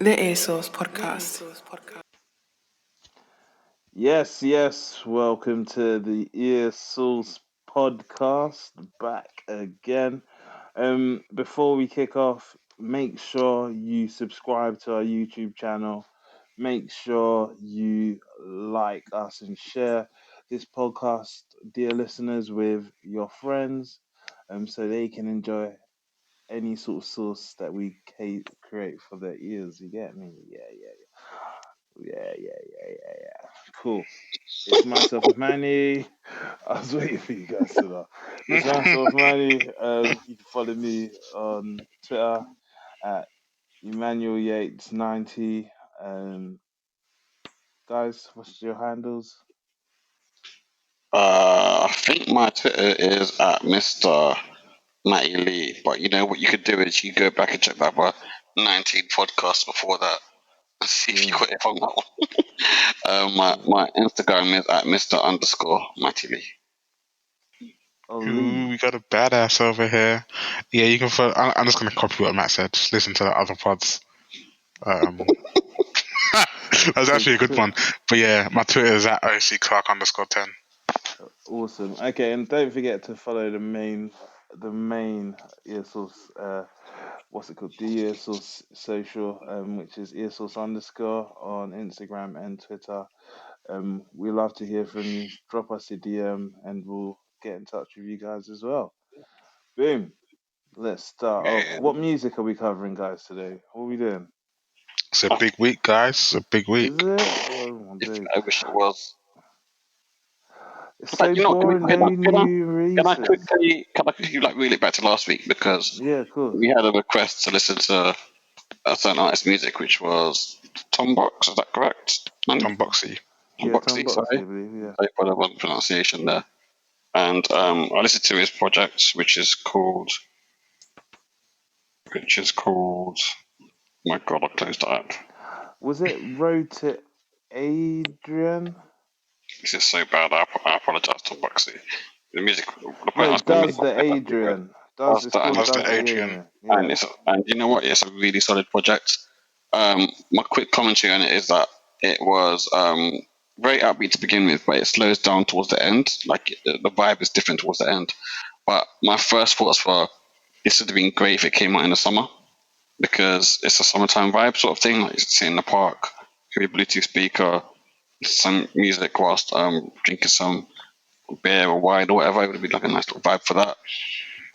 The EarSauce podcast. Yes. Welcome to the EarSauce podcast. Back again. Before we kick off, make sure you subscribe to our YouTube channel. Make sure you like us and share this podcast, dear listeners, with your friends, so they can enjoy any sort of sauce that we create for their ears. You get me? Yeah. Cool. It's myself, Manny. I was waiting for you guys to know. It's myself, Manny. You can follow me on Twitter at Emmanuel Yates 90. Guys, what's your handles? I think my Twitter is at Mr. Matty Lee, but you know what you could do is you go back and check that about 19 podcasts before that and see if you got it on that one. My Instagram is at Mr. underscore Matty Lee. Lee. We got a badass over here. Yeah, you can follow. I'm just going to copy what Matt said. Just listen to the other pods. That's actually a good one. But yeah, my Twitter is at OC_Clark_10. Awesome. Okay, and don't forget to follow the main EarSauce. What's it called? The EarSauce social, which is EarSauce underscore on Instagram and Twitter. We love to hear from you. Drop us a DM and we'll get in touch with you guys as well. Boom. Let's start off. What music are we covering, guys, today? What are we doing? It's a big week, guys. It's a big week. Is it? Oh, my days. I wish it was. It's so boring. Can I quickly like reel it back to last week, because of course. we had a request to listen to a certain artist's music, which was Tom Box. Is that correct? Tom Boxy. Tom Boxy, sorry. I believe, yeah. Sorry for the pronunciation there. And I listened to his project, which is called. Oh my God, I closed the app. Was it Road to Adrian? This is so bad. I apologize, Tom Boxy. The music. Does the Adrian. Does the Adrian. Yeah. And you know what? It's a really solid project. My quick commentary on it is that it was very upbeat to begin with, but it slows down towards the end. Like the vibe is different towards the end. But my first thoughts were, this would have been great if it came out in the summer, because it's a summertime vibe sort of thing. Like sitting in the park, with a Bluetooth speaker, some music whilst drinking some beer or wine or whatever. It would be like a nice little vibe for that.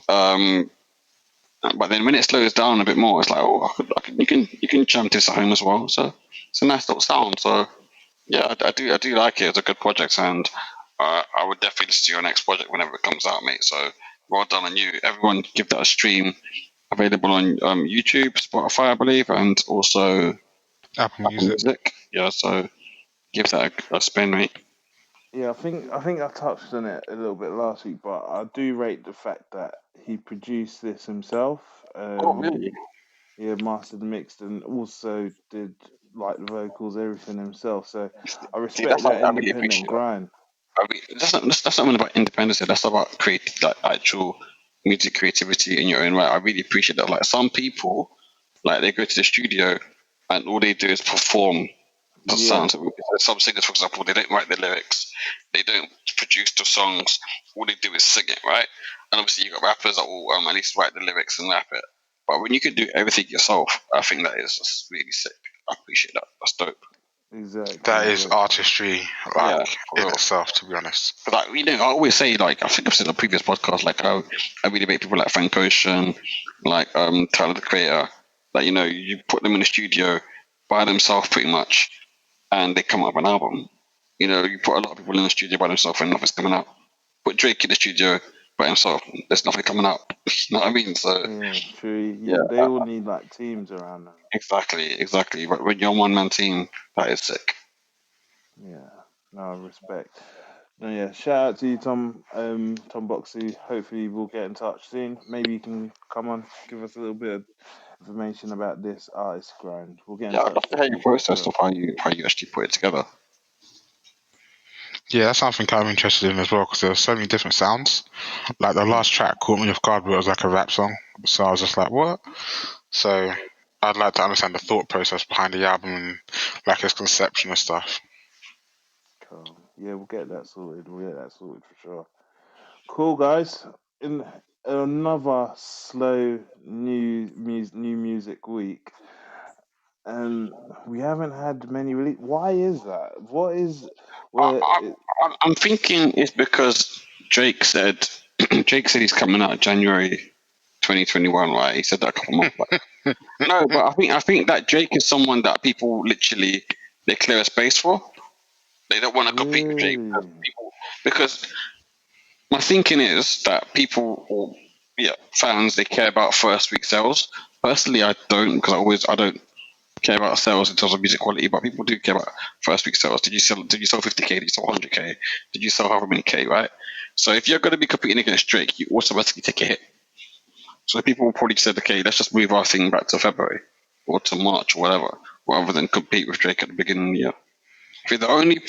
But then when it slows down a bit more, it's like, you can jam this at home as well. So it's a nice little sound. So yeah, I do like it. It's a good project, and I would definitely listen to your next project whenever it comes out, mate. So well done on you. Everyone, give that a stream. Available on YouTube, Spotify, I believe, and also Apple Music. Yeah, so give that a spin, mate. Yeah, I think I touched on it a little bit last week, but I do rate the fact that he produced this himself. Really? Yeah, mastered, mixed, and also did like the vocals, everything himself. So I respect that independent grind. That's not even about independence. That's about actual music creativity in your own right. I really appreciate that. Like some people, like they go to the studio and all they do is perform the sounds. Some singers, for example, they don't write the lyrics, they don't produce the songs. All they do is sing it, right? And obviously you got rappers that will at least write the lyrics and rap it. But when you can do everything yourself, I think that is just really sick. I appreciate that. That's dope. Exactly. That is artistry, in itself, to be honest. Like, I always say, like, I think I've said in a previous podcast, like, how I really rate people like Frank Ocean, like Tyler the Creator. Like, you put them in the studio by themselves pretty much, and they come up with an album. You put a lot of people in the studio by themselves and nothing's coming out. Put Drake in the studio by himself, there's nothing coming out. You know what I mean? So true. Yeah, they all need like teams around them. Exactly. But when you're a one-man team, that is sick. Yeah, no, respect. No, yeah, shout out to you, Tom Boxy. Hopefully we'll get in touch soon. Maybe you can come on, give us a little bit of information about this artist grind. We'll get in touch. I'd love to hear your process of how you actually put it together. Yeah, that's something I'm interested in as well, because there's so many different sounds. Like the last track caught me off guard, but it was like a rap song, so I was just like, what? So I'd like to understand the thought process behind the album and like its conception and stuff. Cool. Yeah, we'll get that sorted. We'll get that sorted for sure. Cool, guys. In another slow new music week, we haven't had many release. Why is that? What is? Well, I'm thinking it's because Drake said he's coming out January 2021, right? He said that a couple months back. No, but I think that Drake is someone that people literally they clear a space for. They don't want to compete with Drake because my thinking is that people or fans they care about first week sales. Personally, I don't because I don't care about sales in terms of music quality, but people do care about first week sales. Did you sell 50K? Did you sell 100K? Did you sell however many K? Right. So if you're going to be competing against Drake, you automatically take a hit. So people will probably say, okay, let's just move our thing back to February or to March or whatever, rather than compete with Drake at the beginning of the year. I think the only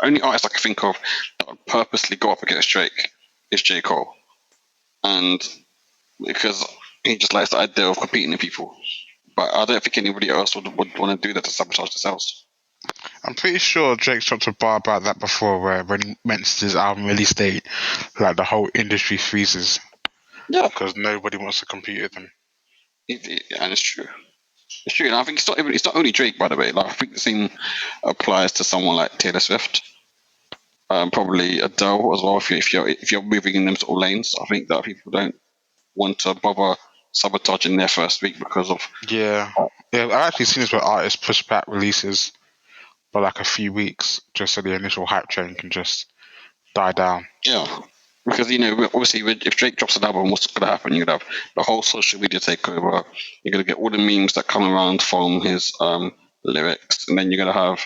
only artist I can think of that would purposely go up against Drake is J. Cole. And because he just likes the idea of competing with people. But I don't think anybody else would want to do that to sabotage the sales. I'm pretty sure Drake's dropped a bar about that before, where when he mentions his album release date, like the whole industry freezes. Yeah, because nobody wants to compete with him. And it's true. It's true, and I think it's not only Drake, by the way. Like I think the same applies to someone like Taylor Swift, probably Adele as well. If you're moving in them sort of lanes, I think that people don't want to bother sabotaging their first week because of I've actually seen this where artists push back releases for like a few weeks just so the initial hype train can just die down. Yeah, because obviously if Drake drops an album, what's going to happen? You're going to have the whole social media takeover. You're going to get all the memes that come around from his lyrics, and then you're going to have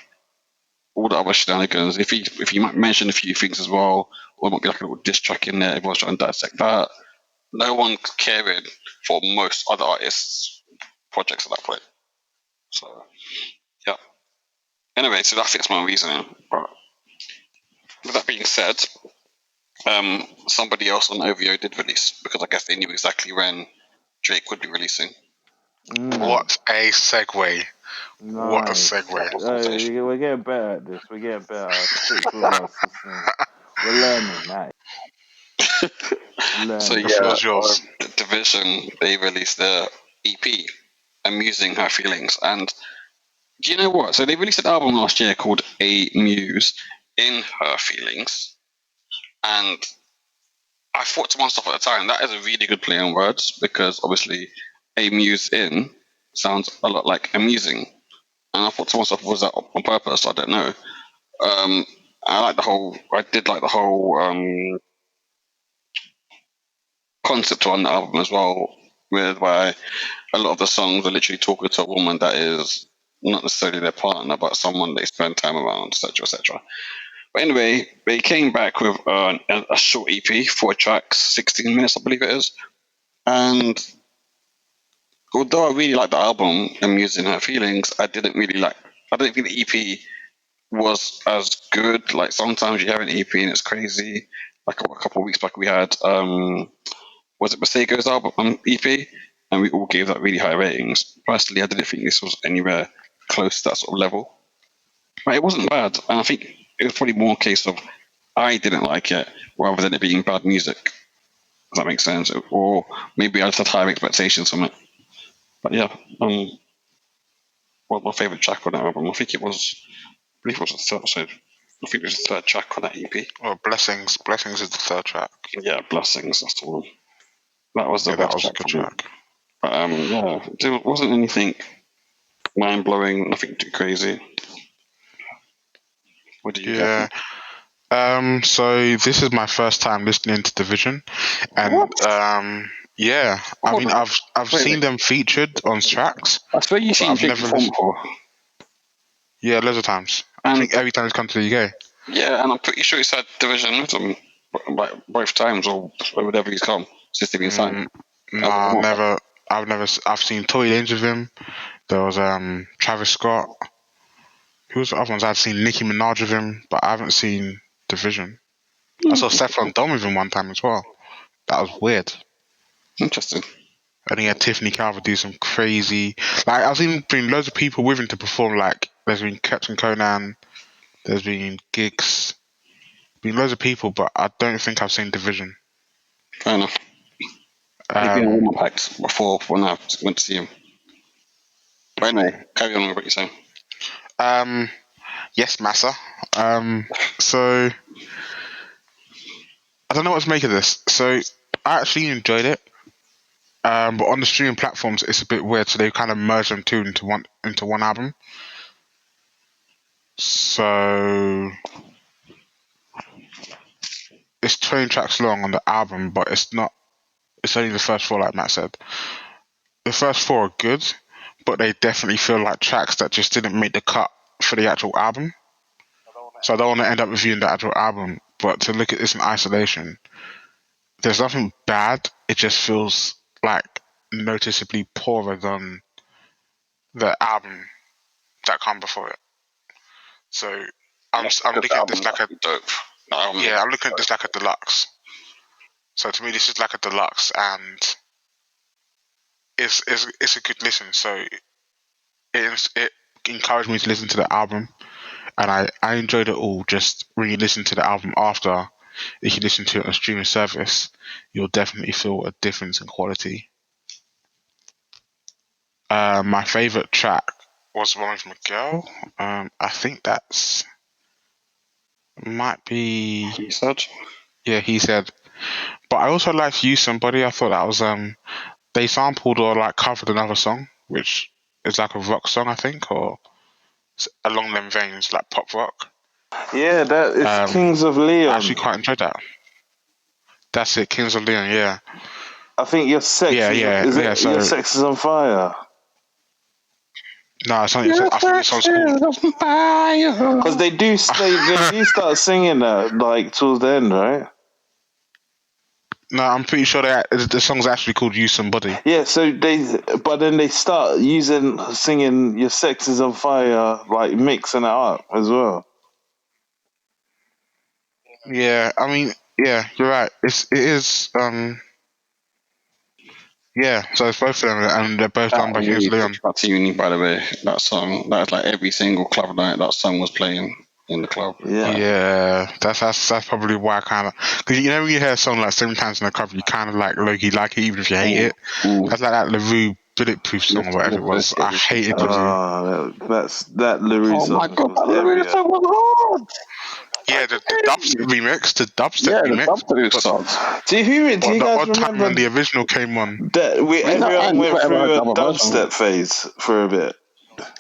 all the other shenanigans. If he might mention a few things as well, or might be like a little diss track in there, everyone's trying to dissect that. No one's caring for most other artists' projects at that point. So, yeah. Anyway, so that's my reasoning. But with that being said, somebody else on OVO did release because I guess they knew exactly when Drake would be releasing. What a segue! Nice. What a segue! We're getting better at this. We're getting better. We're learning that. So Dvsn, they released their EP, Amusing Her Feelings, and do you know what? So they released an album last year called A Muse in Her Feelings, and I thought to myself at the time that is a really good play on words because obviously A Muse in sounds a lot like amusing, and I thought to myself, was that on purpose? I don't know. I did like the whole concept on the album as well, whereby a lot of the songs are literally talking to a woman that is not necessarily their partner, but someone they spend time around, etc., etc. But anyway, they came back with a short EP, 4 tracks, 16 minutes, I believe it is. And although I really liked the album, Amusing Her Feelings, I don't think the EP was as good. Like sometimes you have an EP and it's crazy. Like a couple of weeks back, we had was it Masego's album EP, and we all gave that really high ratings. Personally, I didn't think this was anywhere close to that sort of level. But it wasn't bad, and I think it was probably more a case of I didn't like it rather than it being bad music. Does that make sense? Or maybe I just had higher expectations from it. But yeah, what my favourite track on that album? I believe it was the third. So I think it was the third track on that EP. Oh, Blessings is the third track. Yeah, Blessings. That's the one. That was the best track. A good track. But there wasn't anything mind blowing. Nothing too crazy. What do you get? So this is my first time listening to Dvsn, and What? I mean I've seen them featured on tracks. I swear you've seen Drake perform before. Yeah, loads of times. I think every time he's come to the UK. Yeah, and I'm pretty sure he's had Dvsn with him both times or whenever he's come since they've been signed. No, I've seen Tory Lanez with him. There was Travis Scott. Who was the other ones? I've seen Nicki Minaj with him, but I haven't seen Dvsn. I saw Saffron Don with him one time as well. That was weird. Interesting. And he had Tiffany Calver do some crazy. Like, I've seen been loads of people with him to perform. Like, there's been Captain Conan, there's been gigs, been loads of people, but I don't think I've seen Division. Fair enough. He'd been on Um, warm-up acts before when I went to see him. But anyway, carry on with what you're saying. yes, Massa. So I don't know what to make of this. So I actually enjoyed it. But on the streaming platforms, it's a bit weird. So they kind of merged them two into one album. So it's 20 tracks long on the album, but it's not. It's only the first four, like Matt said. The first four are good, but they definitely feel like tracks that just didn't make the cut for the actual album. So I don't want to end up reviewing the actual album, but to look at this in isolation, there's nothing bad. It just feels like noticeably poorer than the album that come before it. So I'm looking at this like a dope. I'm looking at this like a deluxe. So to me, this is like a deluxe, and it's a good listen. So it encouraged me to listen to the album, and I enjoyed it all. Just when you listen to the album after, if you listen to it on a streaming service, you'll definitely feel a difference in quality. My favorite track was one with Miguel. I think that's might be. He said. Yeah, he said. But I also liked "You Somebody." I thought that was they sampled or like covered another song, which is like a rock song, I think, or along them veins, like pop rock. Yeah, that is Kings of Leon. I actually quite enjoyed that. That's it, Kings of Leon. Yeah. I think your sex your sex is on fire. No, it's not. I think the song's called. Because they do start singing that like towards the end, right? No, I'm pretty sure that the song's actually called "You Somebody." Yeah, but then they start singing "Your Sex Is on Fire," like mixing it up as well. Yeah, I mean, yeah, you're right. It is. Yeah, so it's both of them, and they're both done by Kings of Leon. That's unique, by the way. That song, that was like every single club night that song was playing in the club. Yeah, that's probably why I kind of, because you know when you hear a song like 7 times in a club, you kind of like low-key like it even if you hate it. That's like that LaRue Bulletproof song or whatever it was. I hated LaRue. That LaRue song. Oh my god, that LaRue song was hard. Yeah, the dubstep remix. The dubstep song. Do you guys remember when the original came on? Everyone went through a dubstep phase for a bit.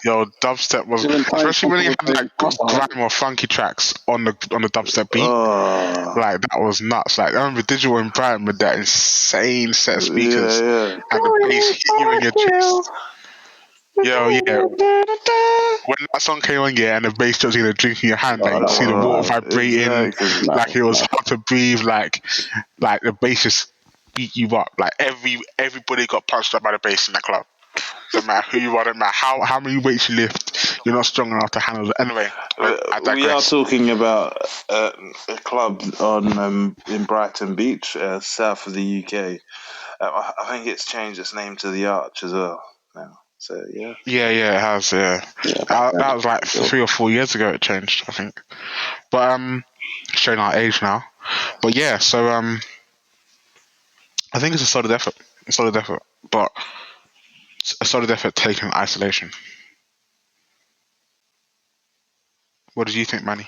Yo, dubstep was, especially when you had like grime or funky tracks on the dubstep beat. Like that was nuts. Like I remember Digital in Brighton with that insane set of speakers and the bass hit you in your chest. Yo, yeah. When that song came on, yeah, and the bass drops in a drink in your hand, like you see the water vibrating, like it was hard to breathe, like the bass just beat you up. Like everybody got punched up by the bass in that club. Don't matter who you are, don't matter how many weights you lift, you're not strong enough to handle it. Anyway, I digress. We are talking about a club on in Brighton Beach, south of the UK. I think it's changed its name to the Arch as well now. So yeah. Yeah, it has. Yeah, that was like 3 or 4 years ago. It changed, I think. But showing our age now. But yeah, so I think it's a solid effort. But a solid effort taken in isolation. What did you think, Manny?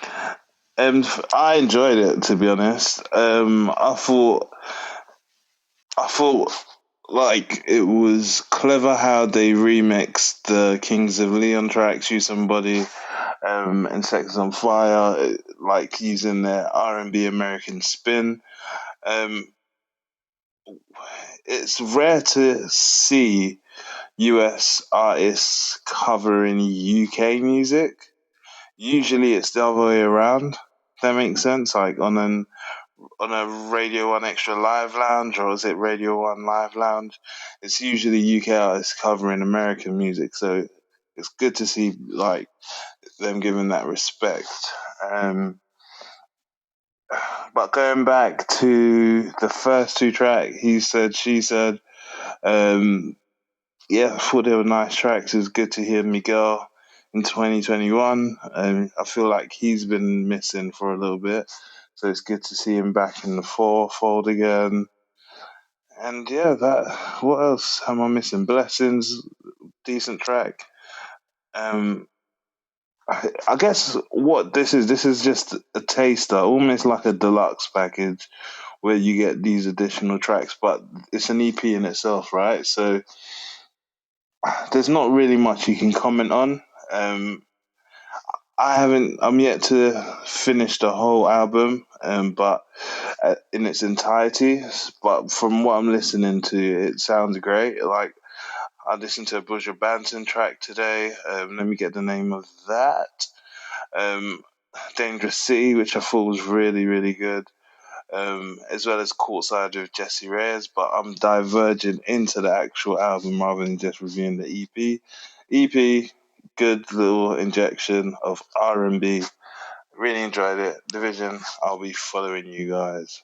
I enjoyed it, to be honest. I thought like it was clever how they remixed the Kings of Leon tracks, "You Somebody," and "Sex on Fire," like using their R&B American spin. It's rare to see US artists covering UK music. Usually it's the other way around. That makes sense. Like on a Radio 1 Extra Live Lounge, or is it Radio 1 Live Lounge? It's usually UK artists covering American music. So it's good to see like them giving that respect. But going back to the first two tracks, He Said, She Said, I thought they were nice tracks. It was good to hear Miguel in 2021. I feel like he's been missing for a little bit, so it's good to see him back in the fold again. And what else am I missing? Blessings, decent track. I guess what this is just a taster, almost like a deluxe package where you get these additional tracks, but it's an EP in itself, right? So there's not really much you can comment on. I'm yet to finish the whole album, but in its entirety. But from what I'm listening to, it sounds great. Like, I listened to a Buja Banton track today. Let me get the name of that. Dangerous City, which I thought was really, really good. As well as Courtside with Jesse Reyes, but I'm diverging into the actual album rather than just reviewing the EP. EP, good little injection of R&B. Really enjoyed it. Dvsn, I'll be following you guys.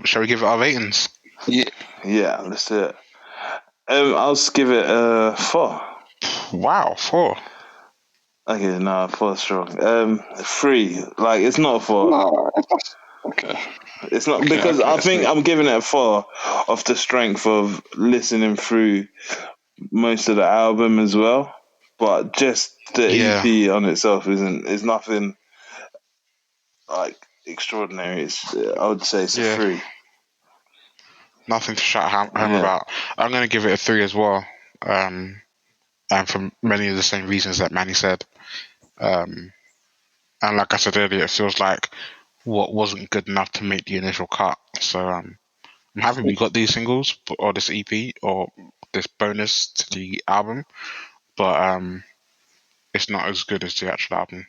Shall we give it our ratings? Yeah, let's do it. I'll just give it a 4. Wow, 4. Okay, no, 4 strong. 3, like, it's not a 4. No. Okay. It's not, because I think I'm giving it a 4 off the strength of listening through most of the album as well. But just the EP on itself is nothing like extraordinary. I would say it's a 3. Nothing to shout home about. I'm going to give it a 3 as well. And for many of the same reasons that Manny said. And like I said earlier, it feels like what wasn't good enough to make the initial cut. So I'm happy we got these singles or this EP or this bonus to the album, but it's not as good as the actual album.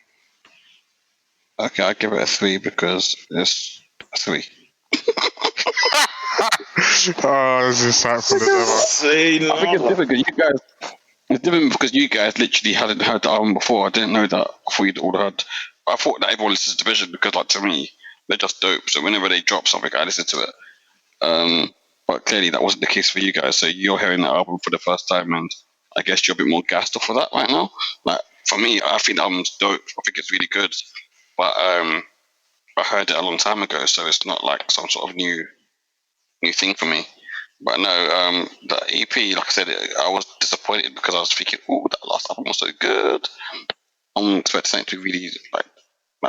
Okay, I give it a 3 because it's a 3. Oh, this is insightful as ever. I think it's different because you guys. It's different because you guys literally hadn't heard the album before. I didn't know that. I thought you'd all heard. I thought that everyone listens to Dvsn because, like, to me, they're just dope. So whenever they drop something, I listen to it. But clearly that wasn't the case for you guys. So you're hearing the album for the first time, and I guess you're a bit more gassed off for that right now. Like, for me, I think the album's dope. I think it's really good. But I heard it a long time ago, so it's not like some sort of new thing for me. But no, the EP, like I said, I was disappointed because I was thinking, oh, that last album was so good. I'm expecting something to really like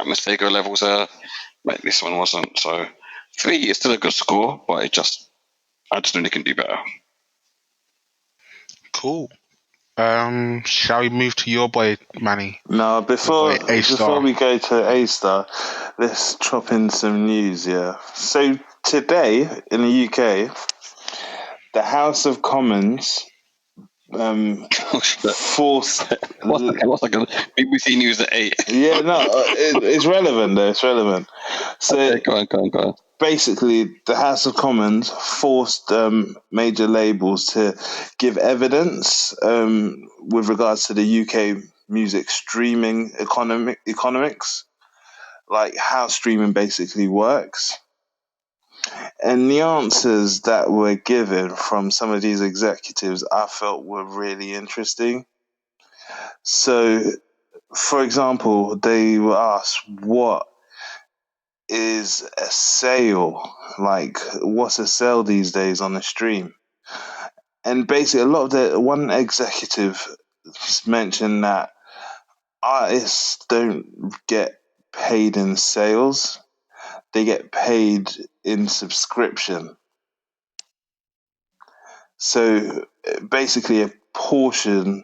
Mistego levels there. Like, this one wasn't. So 3 is still a good score, but I just know they can do better. Cool. Shall we move to your boy, Manny? No, before we go to Aystar, let's chop in some news, yeah. So today in the UK, the House of Commons forced... What's like BBC News at 8? Yeah, no, it's relevant though, it's relevant. So okay, go on. Basically, the House of Commons forced major labels to give evidence with regards to the UK music streaming economics, like how streaming basically works. And the answers that were given from some of these executives I felt were really interesting. So, for example, they were asked, what is a sale? Like, what's a sale these days on the stream? And basically, one executive mentioned that artists don't get paid in sales, they get paid in subscription. So basically, a portion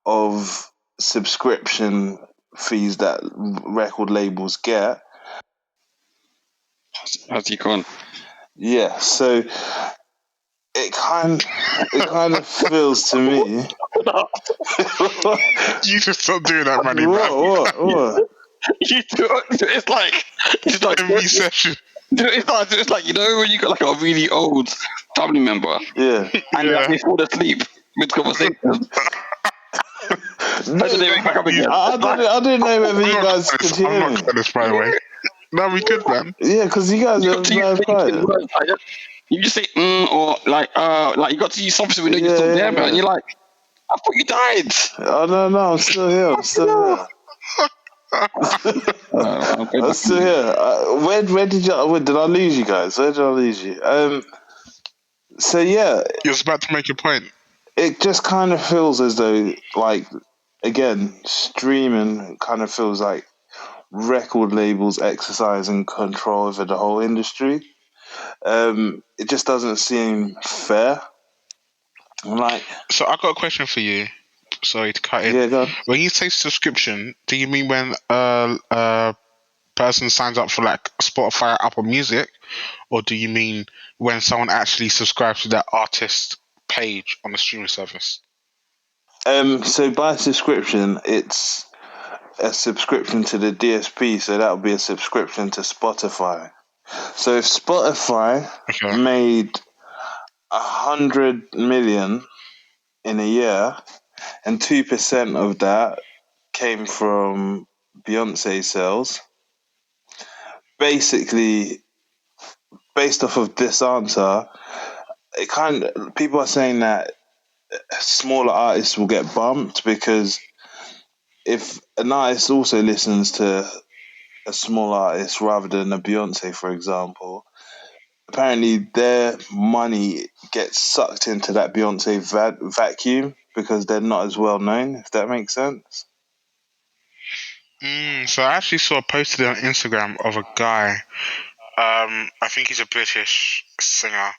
of subscription fees that record labels get. How's he gone? Yeah, so it kind of feels to me. You just stop doing that, Manny. What? You do it. It's like every session. It's like, you know, when you got like a really old family member, and they fall asleep mid conversation. I didn't know whether you guys could hear me. I'm not this, by the way. No, we good, man. Yeah, because you guys are quiet. You just say or like you got to use something we know you're still there, and you're like, I thought you died. Oh no, I'm still here. I'm still here. I'm still here. Where did I lose you guys? Where did I lose you? So yeah, You was about to make your point. it just kind of feels as though, like, again, streaming kind of feels like record labels exercising control over the whole industry. It just doesn't seem fair. Like, so I got a question for you. Sorry to cut in. Yeah, go on. When you say subscription, do you mean when a person signs up for like Spotify or Apple Music, or do you mean when someone actually subscribes to that artist page on the streaming service? So by subscription, it's a subscription to the DSP, so that would be a subscription to Spotify. So if Spotify made 100 million in a year, and 2% of that came from Beyonce sales, basically, based off of this answer, people are saying that smaller artists will get bumped, because if an artist also listens to a small artist rather than a Beyonce, for example, apparently their money gets sucked into that Beyonce vacuum because they're not as well known, if that makes sense. So I actually saw a post on Instagram of a guy. I think he's a British singer.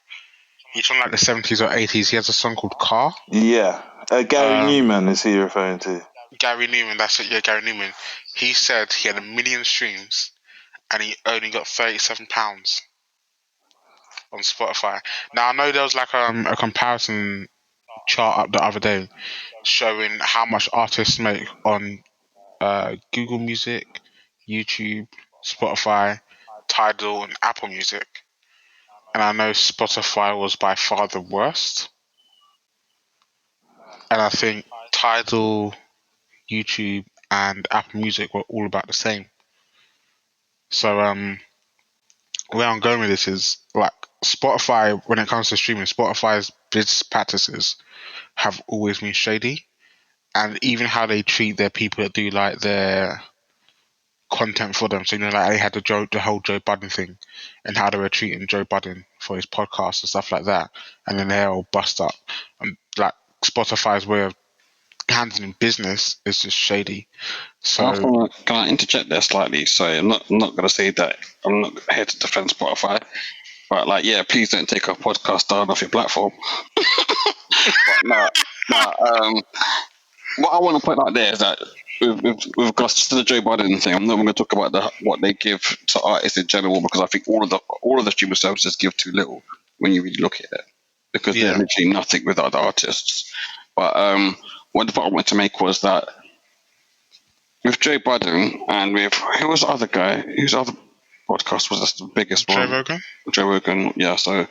He's from like the 70s or 80s. He has a song called Car. Yeah. Gary Newman is he referring to? Gary Newman, that's it. Yeah, Gary Newman. He said he had 1 million streams and he only got £37 on Spotify. Now I know there was like a comparison chart up the other day showing how much artists make on Google Music, YouTube, Spotify, Tidal, and Apple Music. And I know Spotify was by far the worst. And I think Tidal, YouTube, and Apple Music were all about the same. So where I'm going with this is like Spotify, when it comes to streaming, Spotify's business practices have always been shady. And even how they treat their people that do like their content for them. So like they had the whole Joe Budden thing, and how they were treating Joe Budden for his podcast and stuff like that, and then they're all bust up. And like Spotify's way of handling business is just shady. So can I interject there slightly? Sorry, I'm not going to say that I'm not here to defend Spotify, but like, yeah, please don't take our podcast down off your platform. But what I want to point out there is that with regards to the Joe Budden thing, I'm not going to talk about what they give to artists in general, because I think all of the streaming services give too little when you really look at it, because they're literally nothing without the artists. But what the point I wanted to make was that with Joe Budden and with who was the other guy? Whose other podcast was the biggest one? Joe Rogan. Yeah. So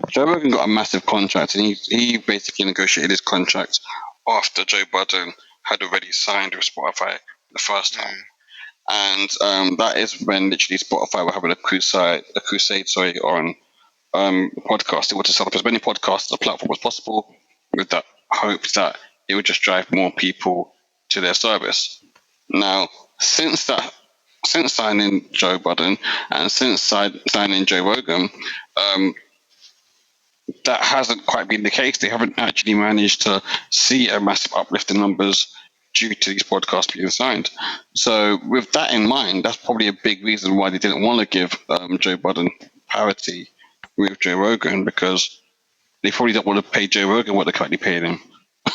Joe Rogan got a massive contract, and he basically negotiated his contract after Joe Budden had already signed with Spotify the first time. And that is when literally Spotify were having a crusade on the podcast. They wanted to set up as many podcasts on the platform as possible, with that hope that it would just drive more people to their service. Now, since signing Joe Budden and since signing Joe Rogan, that hasn't quite been the case. They haven't actually managed to see a massive uplift in numbers due to these podcasts being signed. So with that in mind, that's probably a big reason why they didn't want to give Joe Budden parity with Joe Rogan, because they probably don't want to pay Joe Rogan what they're currently paying him.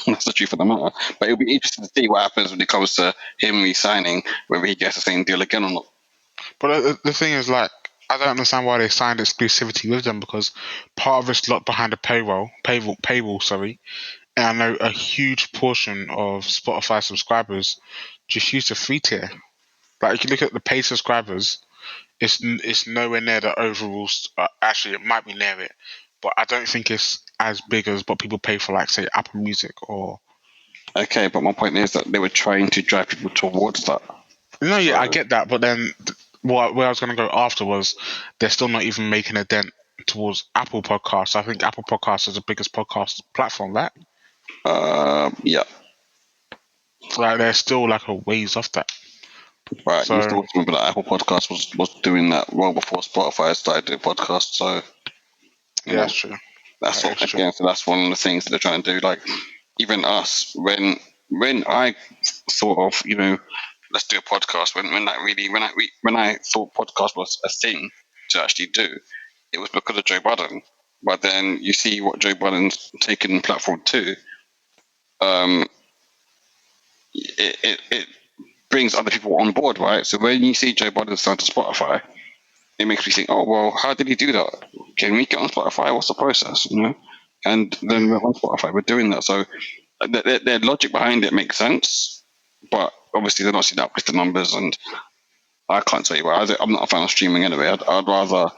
That's the truth of the matter. But it'll be interesting to see what happens when it comes to him re-signing, whether he gets the same deal again or not. But the thing is, like, I don't understand why they signed exclusivity with them, because part of it's locked behind a paywall, sorry. And I know a huge portion of Spotify subscribers just use the free tier. Like, if you look at the paid subscribers, it's nowhere near the overall. Actually, it might be near it, but I don't think it's as big as what people pay for, like, say, Apple Music or. Okay, but my point is that they were trying to drive people towards that. No, yeah, I get that, but then where I was going to go after was they're still not even making a dent towards Apple Podcasts. I think Apple Podcasts is the biggest podcast platform, right? Yeah. Like they're still like a ways off that. Right. So You still remember that Apple Podcast was doing that well before Spotify started doing podcasts. So yeah, that's true. that's That is true. again. So that's one of the things that they're trying to do. Like even us, when I thought of let's do a podcast. When I thought podcast was a thing to actually do, it was because of Joe Budden. But then you see what Joe Budden's taken the platform to. It brings other people on board, right? So when you see Joe Budden start to Spotify, it makes me think, oh well, how did he do that? Can we get on Spotify? What's the process? And then we're on Spotify. We're doing that. So their logic behind it makes sense, but obviously they're not seeing that with the numbers, and I can't tell you why. I'm not a fan of streaming anyway. I'd rather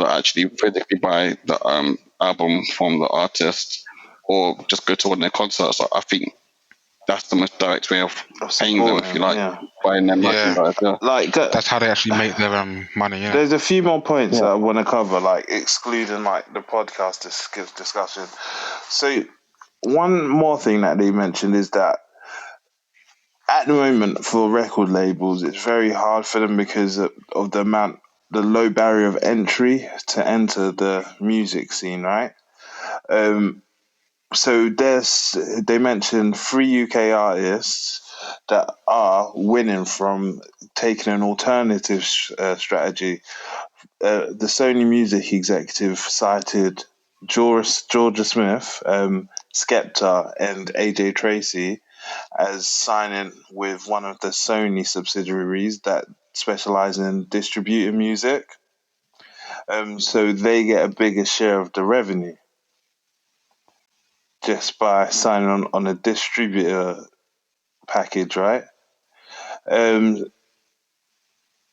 actually physically buy the album from the artist, or just go to one of their concerts. I think that's the most direct way of paying them, if you like, buying their merchandise. Yeah. Like that's how they actually make their money. Yeah. There's a few more points that I want to cover, like excluding like the podcast discussion. So one more thing that they mentioned is that at the moment for record labels, it's very hard for them because of the low barrier of entry to enter the music scene, right? So they mentioned 3 UK artists that are winning from taking an alternative strategy. The Sony Music executive cited Georgia Smith, Skepta, and AJ Tracy as signing with one of the Sony subsidiaries that specialize in distributing music. So they get a bigger share of the revenue just by signing on a distributor package, right?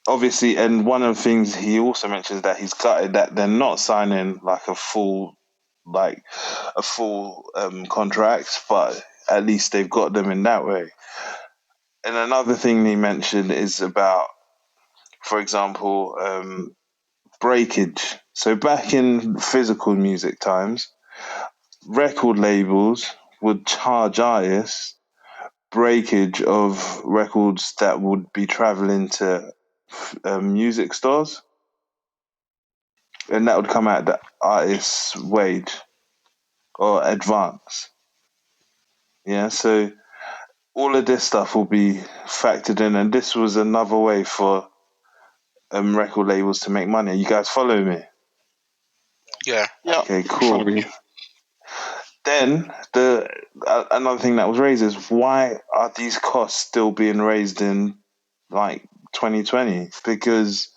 Obviously, and one of the things he also mentions that he's gutted that they're not signing like a full contract, but at least they've got them in that way. And another thing he mentioned is about, for example, breakage. So back in physical music times, record labels would charge artists breakage of records that would be traveling to music stores, and that would come out the artist's wage or advance. Yeah, so all of this stuff will be factored in, and this was another way for record labels to make money. You guys follow me? Yeah. Okay, cool. Then another thing that was raised is, why are these costs still being raised in like 2020? Because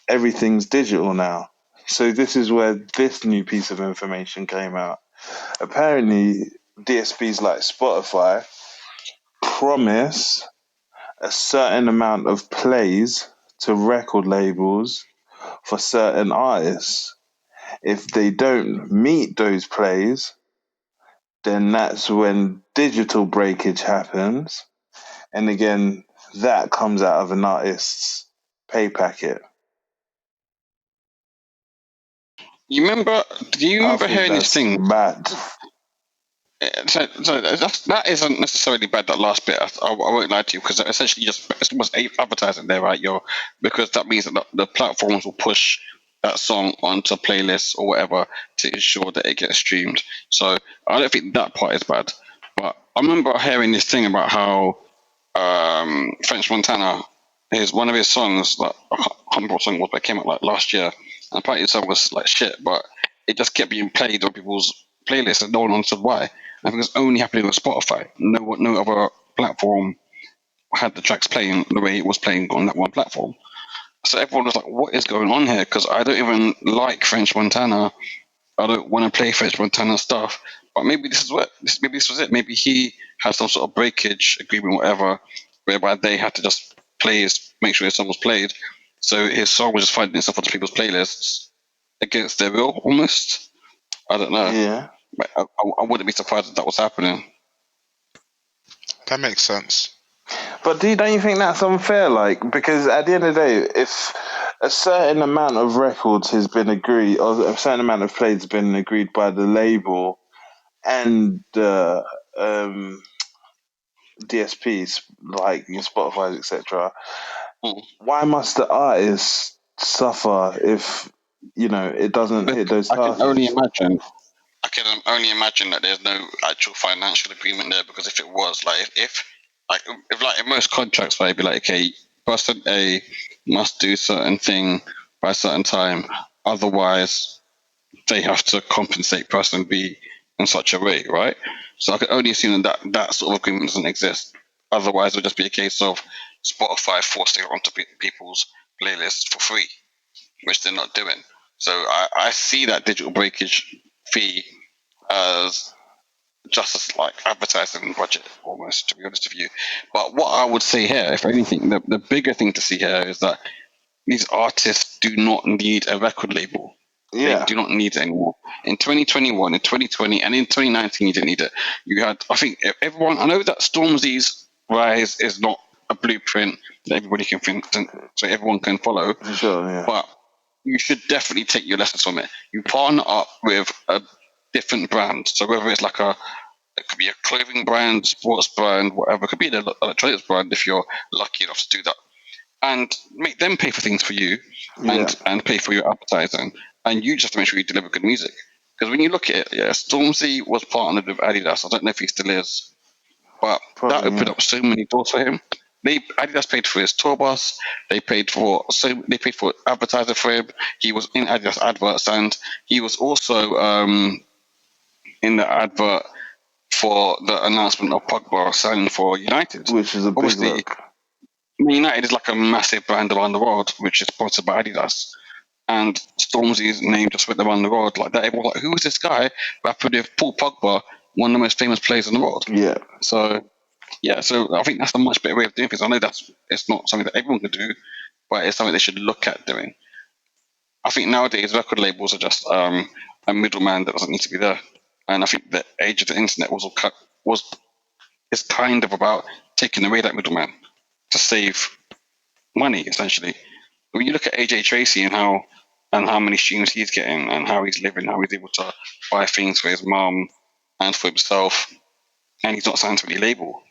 everything's digital now. So this is where this new piece of information came out. Apparently, DSPs like Spotify promise a certain amount of plays to record labels for certain artists. If they don't meet those plays, then that's when digital breakage happens. And again, that comes out of an artist's pay packet. Do you remember hearing this thing? Bad. So that isn't necessarily bad, that last bit. I won't lie to you, because essentially it's almost advertising there, right? Because that means that the platforms will push that song onto playlists or whatever to ensure that it gets streamed. So I don't think that part is bad. But I remember hearing this thing about how French Montana, one of his songs, like, I can't remember what song it was, but it came out like last year, and apparently the song was like shit, but it just kept being played on people's playlists and no one understood why. I think it's only happening on Spotify. No other platform had the tracks playing the way it was playing on that one platform. So everyone was like, what is going on here? Because I don't even like French Montana. I don't want to play French Montana stuff. But maybe this was it. Maybe he had some sort of breakage agreement, whatever, whereby they had to just make sure his song was played. So his song was just finding itself on people's playlists against their will, almost. I don't know. Yeah. I wouldn't be surprised if that was happening. That makes sense. But don't you think that's unfair? Like, because at the end of the day, if a certain amount of records has been agreed, or a certain amount of plays has been agreed by the label and DSPs like your Spotify, etc. Why must the artist suffer if it doesn't hit those targets? I can only imagine that there's no actual financial agreement there, because if it was, like, if in most contracts, right, it'd be like, okay, person A must do certain thing by a certain time, otherwise they have to compensate person B in such a way, right? So I can only assume that sort of agreement doesn't exist. Otherwise, it would just be a case of Spotify forcing it onto people's playlists for free, which they're not doing. So I see that digital breakage fee as just as like advertising budget, almost, to be honest with you. But what I would say here, if anything, the bigger thing to see here is that these artists do not need a record label. Yeah. They do not need it anymore. In 2021, in 2020, and in 2019, you didn't need it. You had, I think, everyone. I know that Stormzy's rise is not a blueprint that everybody can think, so everyone can follow. Sure, yeah. But you should definitely take your lessons from it. You partner up with a different brand. So whether it's like it could be a clothing brand, sports brand, whatever. It could be an electronics brand if you're lucky enough to do that. And make them pay for things for you and pay for your advertising. And you just have to make sure you deliver good music. Because when you look at it, Stormzy was partnered with Adidas. I don't know if he still is. But that opened up so many doors for him. Adidas paid for his tour bus. They paid for advertising for him. He was in Adidas adverts, and he was also in the advert for the announcement of Pogba signing for United, which is a big look. United is like a massive brand around the world, which is sponsored by Adidas. And Stormzy's name just went around the world like that. Everyone was like, who is this guy rapping with Paul Pogba, one of the most famous players in the world? Yeah. So I think that's a much better way of doing things. I know it's not something that everyone can do, but it's something they should look at doing. I think nowadays record labels are just a middleman that doesn't need to be there. And I think the age of the internet is kind of about taking away that middleman to save money, essentially. When you look at AJ Tracy and how many streams he's getting and how he's living, how he's able to buy things for his mum and for himself, and he's not signed to any label,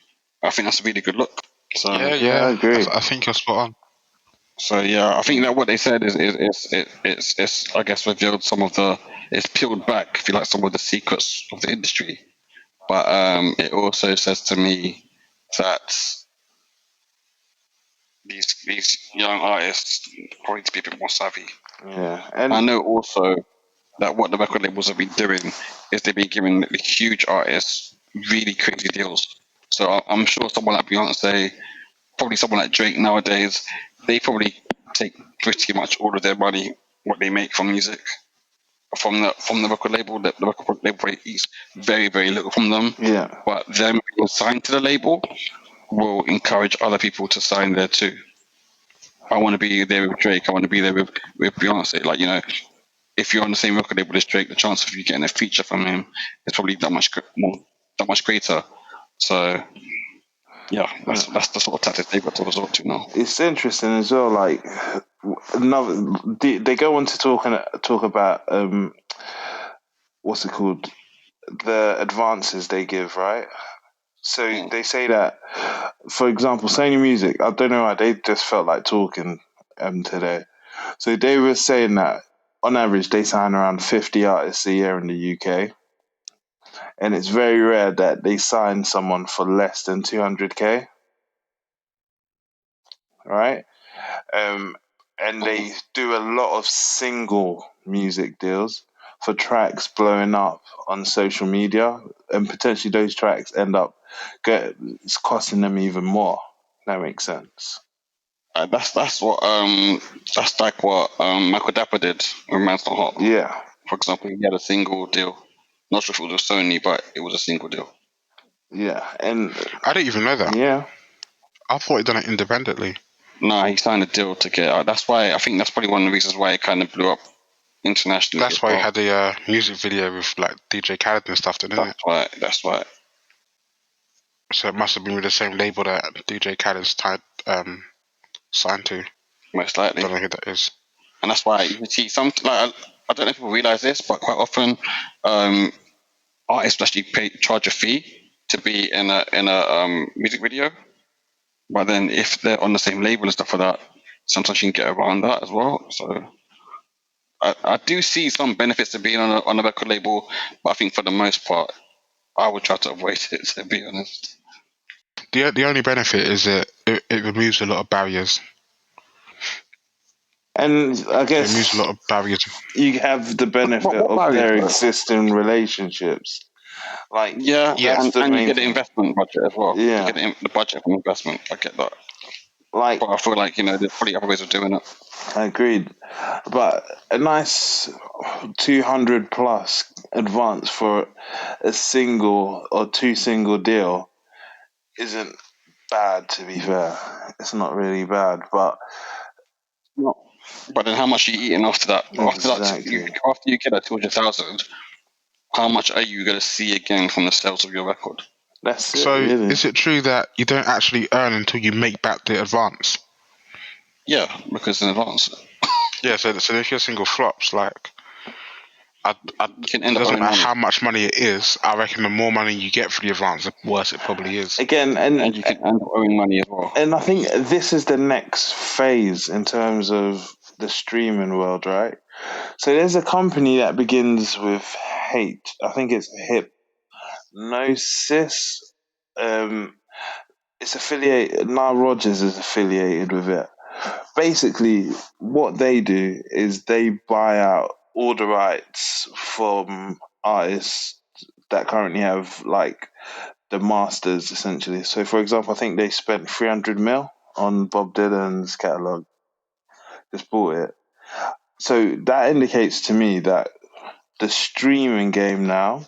I think that's a really good look. So yeah, I agree. I think you're spot on. So I think that what they said is it's I guess revealed it's peeled back, if you like, some of the secrets of the industry. But it also says to me that these young artists probably need to be a bit more savvy. Yeah, and I know also that what the record labels have been doing is they've been giving the huge artists really crazy deals. So I'm sure someone like Beyonce, probably someone like Drake nowadays, they probably take pretty much all of their money, what they make from music, from the record label. The record label probably eats very, very little from them. Yeah. But them being signed to the label will encourage other people to sign there too. I want to be there with Drake. I want to be there with Beyonce. Like, if you're on the same record label as Drake, the chance of you getting a feature from him is probably that much greater. So, that's the sort of tactic they've got to resort to now. It's interesting as well. Like, they go on to talk about what's it called, the advances they give, right? So they say that, for example, Sony Music, I don't know why, they just felt like talking today. So they were saying that on average they sign around 50 artists a year in the UK, and it's very rare that they sign someone for less than 200k, right? And they do a lot of single music deals for tracks blowing up on social media, and potentially those tracks end up it's costing them even more. That makes sense. That's like what Michael Dapper did with Man's Not Hot. Yeah. For example, he had a single deal. Not sure if it was with Sony, but it was a single deal. Yeah, and I didn't even know that. Yeah. I thought he'd done it independently. Nah, he signed a deal to get out. That's why I think that's probably one of the reasons why it kind of blew up internationally. That's why he had the music video with like DJ Khaled and stuff, didn't it? That's right. So it must have been with the same label that DJ Khaled's signed to. Most likely. I don't know who that is. And that's why you see I don't know if people realize this, but quite often artists actually charge a fee to be in a music video. But then if they're on the same label and stuff like that, sometimes you can get around that as well. So I do see some benefits to being on a record label, but I think for the most part, I would try to avoid it, to be honest. The only benefit is that it removes a lot of barriers. And I It removes a guess lot of barriers. you have the benefit What of barriers, their though? existing relationships. Like, Yeah, that's the and you main get the thing. investment budget as well. Yeah. You get the budget from investment. I get that. Like, But I feel like, there's probably other ways of doing it. I agreed. But a nice 200 plus advance for a single or two single deal isn't bad, to be fair. It's not really bad, but No. But then how much are you eating after that? exactly. After you get that 200,000, how much are you going to see again from the sales of your record? That's it, So really. is it true that you don't actually earn until you make back the advance? Yeah, because in advance. Yeah, so if your single flops, like, You can end it up doesn't owing matter money. how much money it is. I reckon the more money you get for the advance, the worse it probably is. Again, And you can end up owing money as well. and I think this is the next phase in terms of the streaming world, right? So there's a company that begins with hate. I think it's Hypnosis. It's affiliated. Nile Rodgers is affiliated with it. Basically, what they do is they buy out all the rights from artists that currently have like the masters, essentially. So, for example, I think they spent 300 mil on Bob Dylan's catalog. Just bought it. So that indicates to me that the streaming game now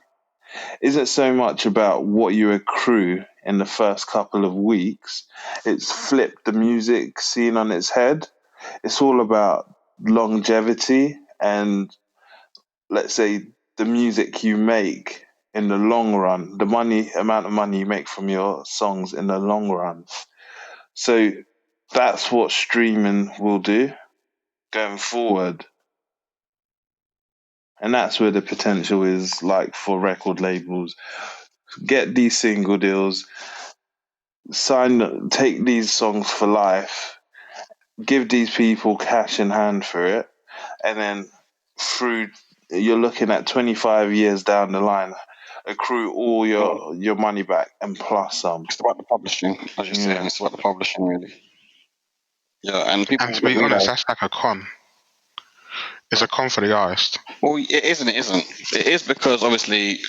isn't so much about what you accrue in the first couple of weeks. It's flipped the music scene on its head. It's all about longevity and, let's say, the music you make in the long run, the amount of money you make from your songs in the long run. So that's what streaming will do going forward. And that's where the potential is, like, for record labels. Get these single deals, take these songs for life, give these people cash in hand for it, and then you're looking at 25 years down the line, accrue all your money back and plus some. It's about the publishing, as you say, and it's about the publishing, really. Yeah, and people And to don't be honest, realize. that's like a con. It's a con for the artist. Well, it isn't. It isn't. It is because obviously,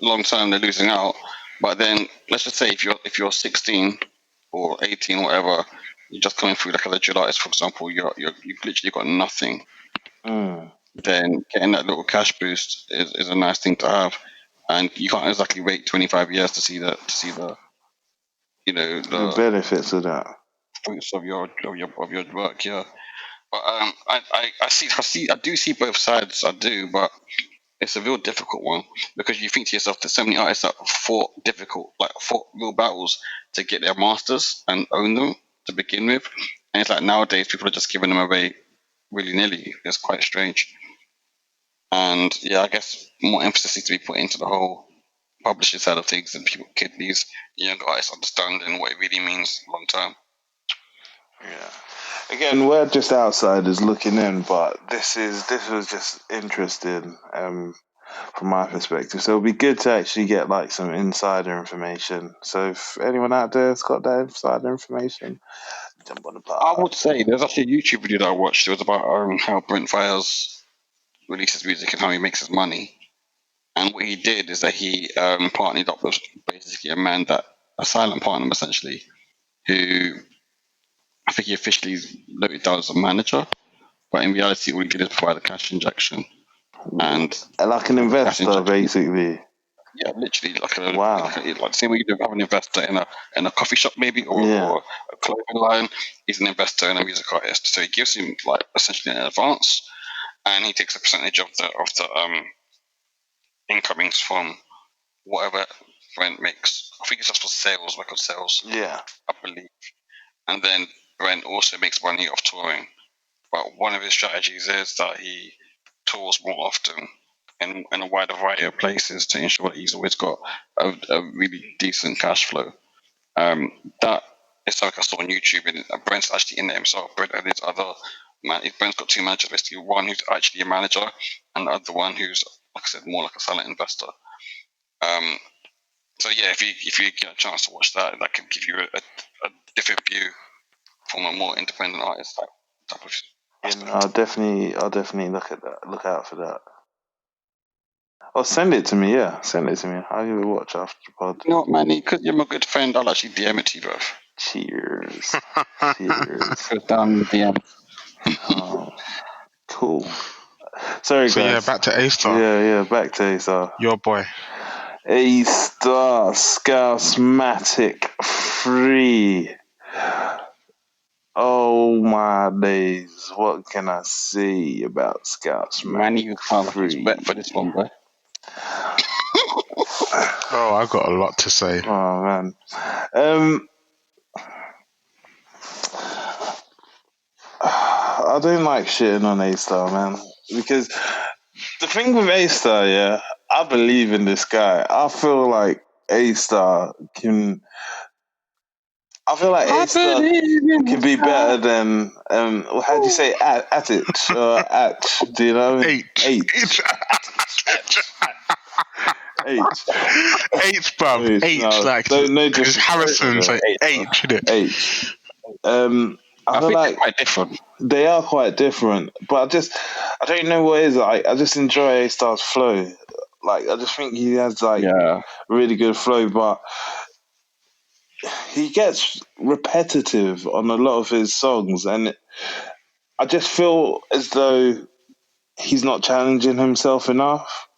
long term they're losing out. But then, let's just say if you're 16 or 18, whatever, you're just coming through like a legit artist, for example, you've literally got nothing. Then getting that little cash boost is a nice thing to have, and you can't exactly wait 25 years to see the The benefits of that. fruits of your work. Yeah, but I do see both sides. I do, but it's a real difficult one because you think to yourself that so many artists that fought real battles to get their masters and own them to begin with, and it's like nowadays people are just giving them away willy nilly. It's quite strange. And yeah, I guess more emphasis needs to be put into the whole publishing side of things, and people get these young artists understanding what it really means long term. Yeah. Again, we're just outsiders looking in, but this was just interesting from my perspective. So it'll be good to actually get like some insider information. So if anyone out there has got that insider information, jump on the pod. I would say there's actually a YouTube video that I watched. It was about how Brent Fires releases music and how he makes his money. And what he did is that he partnered up with basically a silent partner essentially, who I think he officially noted down as a manager, but in reality, all he did is provide a cash injection. And like an investor, basically. Yeah, literally like Wow. say we do have an investor in a coffee shop maybe or a clothing line. He's an investor and a music artist, so he gives him like essentially an advance, and he takes a percentage of the incomings from whatever Brent makes. I think it's just for record sales. Yeah. I believe, and then Brent also makes money off touring. but one of his strategies is that he tours more often in a wider variety of places to ensure that he's always got a really decent cash flow. That is something I saw on YouTube, and Brent's actually in there himself. Brent and his other man, Brent's got two managers, basically. One who's actually a manager, and the other one who's, like I said, more like a silent investor. So yeah, if you get a chance to watch that, that can give you a different view from a more independent artist type of aspect. I'll definitely look at that. Look out for that. Oh, send it to me. Yeah, send it to me. I'll give it a watch after the pod. You know what, Manny? Because you're my good friend, I'll actually DM it to you, bro. Cheers. Cheers. Go down the DM. Oh, cool. Sorry, So guys. yeah, back to Aystar. Yeah, back to Aystar. Your boy. Aystar Scousematic Free. Oh my days! What can I say about Scousematic Manny, you sound like he's wet for this one, boy. Oh, I got a lot to say. Oh man. I don't like shitting on Aystar, man, because the thing with Aystar, yeah, I believe in this guy. I feel like Aystar can be better than how do you say Atich or Atch? Do you know? H, bruv. H, no, like no, just Harrison's like H, isn't it? H. I feel think like they're quite different. they are quite different, but I don't know what it is. I just enjoy Aystar's flow. Like, I just think he has really good flow, but he gets repetitive on a lot of his songs, and I just feel as though he's not challenging himself enough.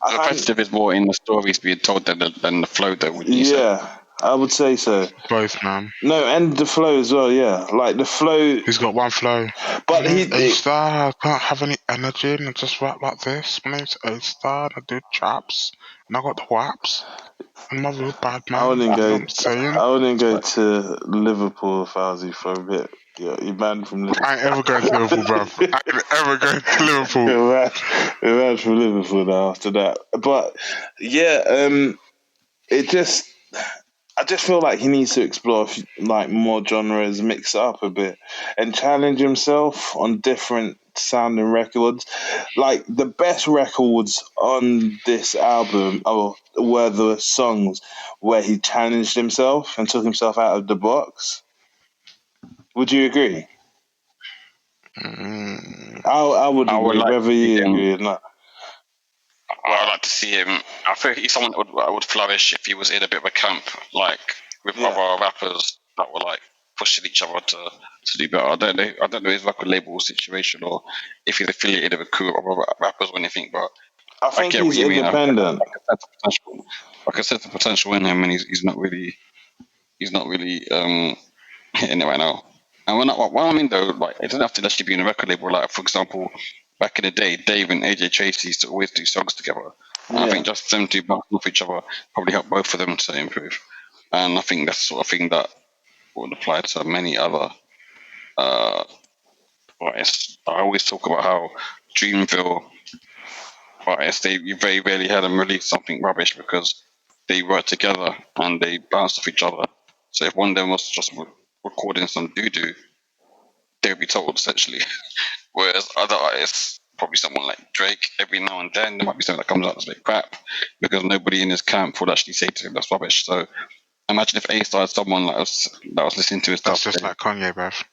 Repetitive is more in the stories being told than the flow, though, wouldn't you say? Yeah, I would say so. Both, man. No, and the flow as well, yeah. Like, the flow... He's got one flow. But Aystar, I can't have any energy and I just rap like this. My name's Aystar and I do traps. And I got the whaps. I'm a real bad man. I wouldn't go But to Liverpool if I was you for a bit. You're banned from Liverpool. I ain't ever going to Liverpool, bruv. I ain't ever going to Liverpool. You're banned from Liverpool now after that. But yeah, I just feel like he needs to explore like more genres, mix it up a bit, and challenge himself on different sounding records. Like, the best records on this album were the songs where he challenged himself and took himself out of the box. Would you agree? I would agree, like whether you agree or not. I'd like to see him. I think he's someone that would flourish if he was in a bit of a camp, like with other rappers that were like pushing each other to do better. I don't know his record label situation, or if he's affiliated with a crew of other rappers or anything. But I think he's independent. I can sense the potential in him, and he's not really hitting it right now. And what I mean though, like, it doesn't have to actually be in a record label. Like, for example, back in the day, Dave and AJ Tracy used to always do songs together. And I think just them two bouncing off each other probably helped both of them to improve. And I think that's the sort of thing that would apply to many other artists. I always talk about how Dreamville artists, you very rarely heard them release something rubbish because they work together and they bounce off each other. So if one of them was just recording some doo-doo, they would be told, essentially. Whereas other artists, probably someone like Drake, every now and then there might be something that comes out that's a bit crap because nobody in his camp would actually say to him that's rubbish. So imagine if Aystar had someone that was listening to his stuff. That's just like Kanye, bruv.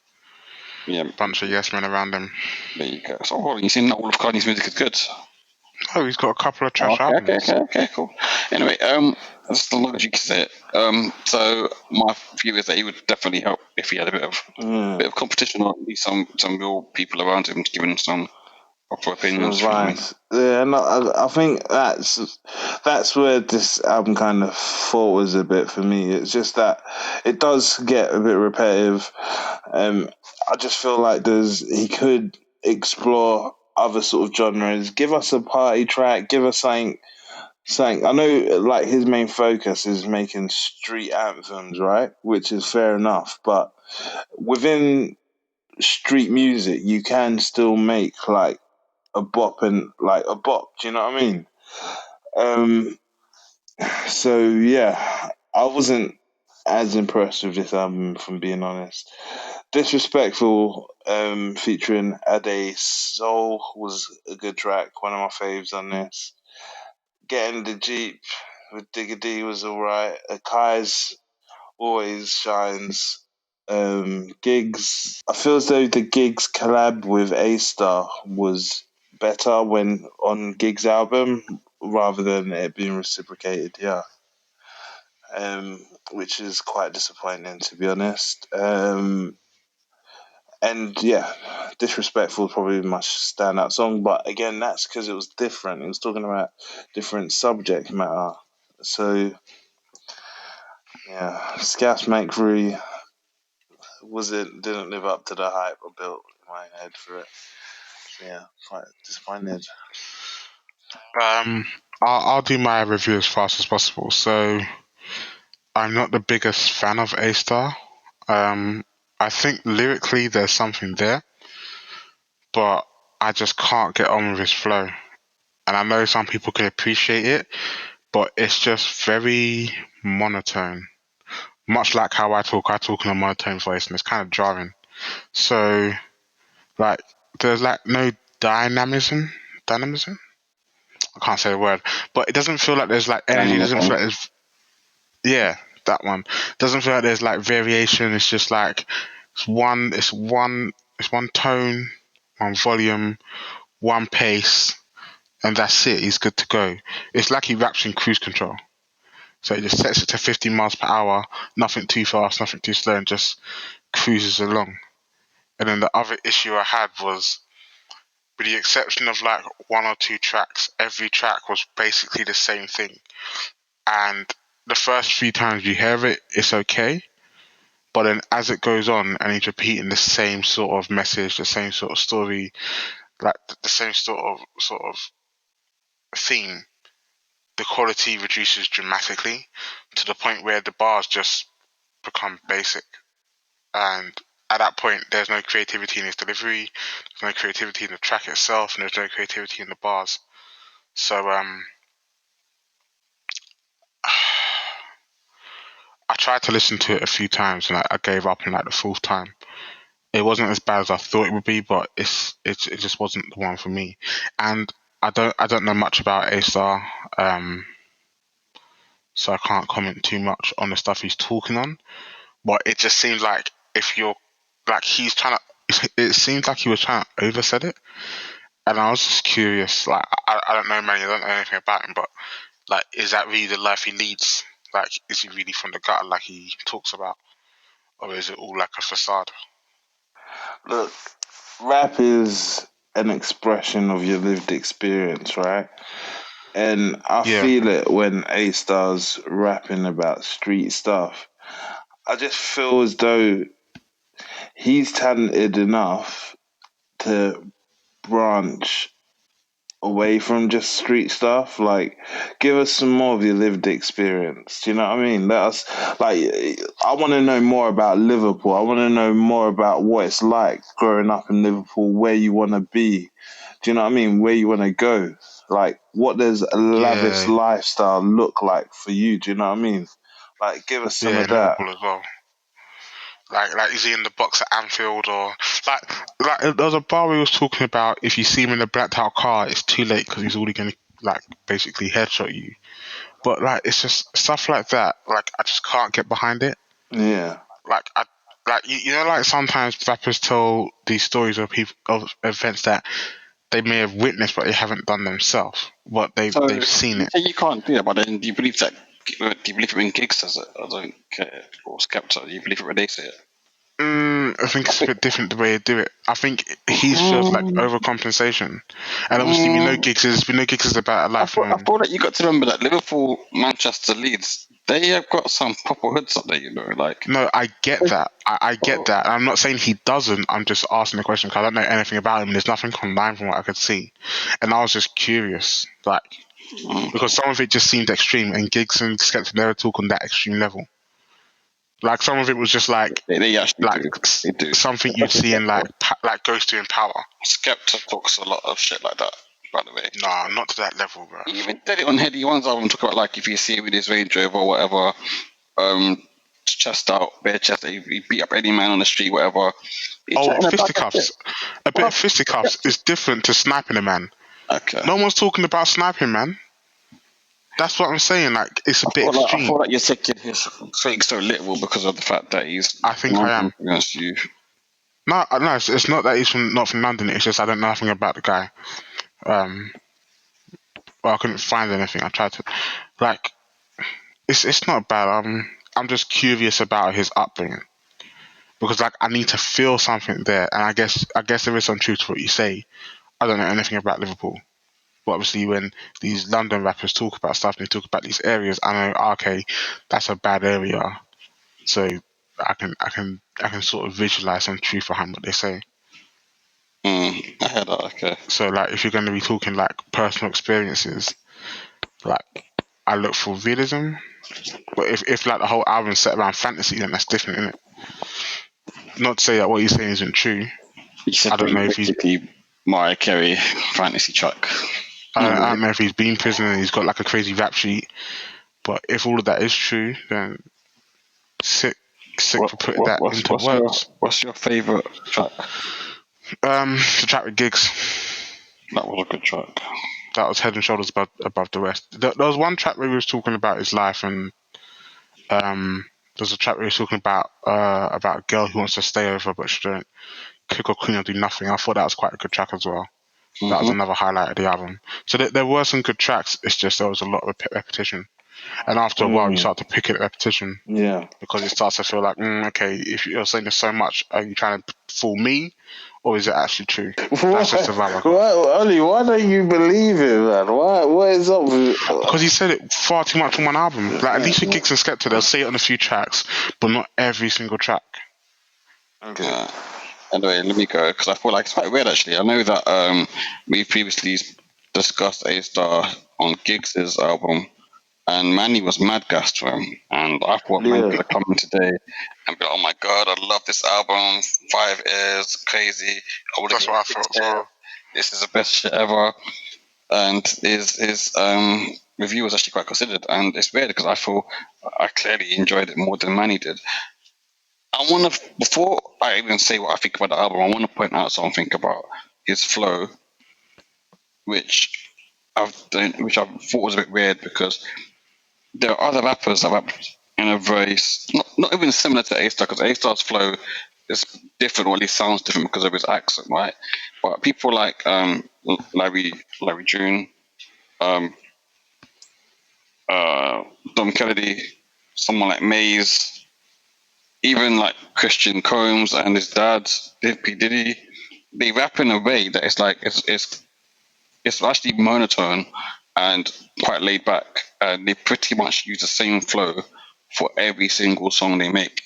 Yeah. Bunch of yes men around him. There you go. So hold on, you seen that all of Kanye's music is good? Oh, he's got a couple of trash albums. Okay, cool. Anyway, as long as you can say it. So my view is that he would definitely help if he had a bit of competition, or at least some real people around him giving some proper opinions. Right. Yeah, and I think that's where this album kind of falters a bit for me. It's just that it does get a bit repetitive. I just feel like he could explore other sort of genres. Give us a party track. Give us something. I know, like, his main focus is making street anthems, right? Which is fair enough, but within street music, you can still make like a bop and like a bop. Do you know what I mean? Um, so yeah, I wasn't as impressed with this album, from being honest. Disrespectful, featuring Ade Soul was a good track, one of my faves on this. Getting the Jeep with Digga D was alright. Akai's always shines. Gigs, I feel as though the Gigs collab with Aystar was better when on Gigs' album rather than it being reciprocated. Yeah, which is quite disappointing, to be honest. And yeah, Disrespectful is probably my standout song, but again, that's because it was different. It was talking about different subject matter. So yeah, Scass Make 3 didn't live up to the hype I built in my head for it. So yeah, quite disappointed. I'll do my review as fast as possible. So I'm not the biggest fan of A-Star. I think lyrically there's something there, but I just can't get on with his flow. And I know some people can appreciate it, but it's just very monotone. Much like how I talk in a monotone voice, and it's kind of jarring. So, like, there's like no dynamism. Dynamism? I can't say the word, but it doesn't feel like there's like energy. It doesn't feel like there's, yeah, that one. Doesn't feel like there's like variation. It's just like it's one tone, one volume, one pace, and that's it. He's good to go. It's like he raps in cruise control. So he just sets it to 50 miles per hour, nothing too fast, nothing too slow, and just cruises along. And then the other issue I had was, with the exception of like one or two tracks, every track was basically the same thing. And the first few times you hear it, it's okay. But then as it goes on and he's repeating the same sort of message, the same sort of story, like the same sort of theme, the quality reduces dramatically to the point where the bars just become basic. And at that point, there's no creativity in his delivery, there's no creativity in the track itself, and there's no creativity in the bars. So I tried to listen to it a few times, and I gave up in like the fourth time. It wasn't as bad as I thought it would be, but it just wasn't the one for me. And I don't know much about A-Star, so I can't comment too much on the stuff he's talking on. But it just seems like if you're like he's trying to, it seems like he was trying to overset it. And I was just curious, like I don't know, man, I don't know anything about him, but like, is that really the life he leads? Like, is he really from the gutter like he talks about, or is it all like a facade? Look, rap is an expression of your lived experience, right? And I feel it when A-Star's rapping about street stuff. I just feel as though he's talented enough to branch away from just street stuff. Like, give us some more of your lived experience. Do you know what I mean? Let us, like, I want to know more about Liverpool. I want to know more about what it's like growing up in Liverpool, where you want to be. Do you know what I mean? Where you want to go. Like, what does a lavish lifestyle look like for you? Do you know what I mean? Like, give us some of that. Liverpool as well. Like is he in the box at Anfield, or like there was a bar we was talking about. If you see him in a blacked out car, it's too late because he's already gonna like basically headshot you. But like it's just stuff like that. Like I just can't get behind it. Yeah. Like you know, like sometimes rappers tell these stories of people of events that they may have witnessed but they haven't done themselves, but they've seen it. So you can't do that, but then do you believe that? Do you believe it when Giggs says it? I don't care. Or Skepta, do you believe it when they say it? I think it's a bit different the way they do it. I think he feels like overcompensation, and obviously we know Giggs is about a life. I thought that you got to remember that Liverpool, Manchester, Leeds, they have got some proper hoods up there, you know. Like, no, I get that. I get that. I'm not saying he doesn't. I'm just asking the question because I don't know anything about him. There's nothing online from what I could see, and I was just curious, like because some of it just seemed extreme, and Giggs and Skepta never talk on that extreme level. Like some of it was just like They actually like do. They do. something you'd see in like Ghost doing Power. Skepta talks a lot of shit like that, by the way. Nah, not to that level, bro. He even did it on Heady One's album, talk about like if you see him with his Range Rover or whatever, chest out, bare chest, he beat up any man on the street, whatever. Fisticuffs. A bit of fisticuffs is different to sniping a man. Okay. No one's talking about sniping, man. That's what I'm saying. Like, it's a bit extreme. I feel like you're taking his thing so literal because of the fact that he's. I think I am. Against you. No, it's not that he's not from London. It's just I don't know nothing about the guy. Well, I couldn't find anything. I tried to, like, it's not bad. I'm just curious about his upbringing because like I need to feel something there, and I guess there is some truth to what you say. I don't know anything about Liverpool. But obviously, when these London rappers talk about stuff, and they talk about these areas. I know, okay, that's a bad area, so I can sort of visualize some truth behind what they say. I heard that. Okay. So, like, if you're going to be talking like personal experiences, like I look for realism. But if like the whole album's set around fantasy, then that's different, isn't it? Not to say that what he's saying isn't true. I don't know if he's Mariah Carey fantasy track. I don't know if he's been prison and he's got like a crazy rap sheet, but if all of that is true, then sick for putting that into words. What's your favourite track? The track with Giggs. That was a good track. That was head and shoulders above the rest. There was one track where he was talking about his life, and there's a track where he was talking about a girl who wants to stay over but she don't cook or clean or do nothing. I thought that was quite a good track as well. Mm-hmm. That was another highlight of the album. So there were some good tracks. It's just there was a lot of repetition. And after a while, you start to pick at repetition. Yeah. Because it starts to feel like, okay, if you're saying this so much, are you trying to fool me? Or is it actually true? That's just a valid. Ollie, why don't you believe it, man? What is up with... Because he said it far too much on one album. Like, at least with Giggs and Skepta, they'll say it on a few tracks, but not every single track. Okay. Anyway, let me go, because I feel like it's quite weird, actually. I know that we previously discussed Aystar on Giggs' album, and Manny was mad gassed for him. And I thought Manny could come in today and be like, oh my God, I love this album, 5 Ears, crazy. That's what I thought as well. This is the best shit ever. And his review was actually quite considered. And it's weird because I feel I clearly enjoyed it more than Manny did. Before I even say what I think about the album, I want to point out something about his flow, which I thought was a bit weird because there are other rappers that rap in a very not even similar to Aystar, because Aystar's flow is different, or at least sounds different because of his accent, right? But people like Larry June, Dom Kennedy, someone like Maze, even like Christian Combs and his dad, P. Diddy, they rap in a way that it's like it's actually monotone and quite laid back, and they pretty much use the same flow for every single song they make.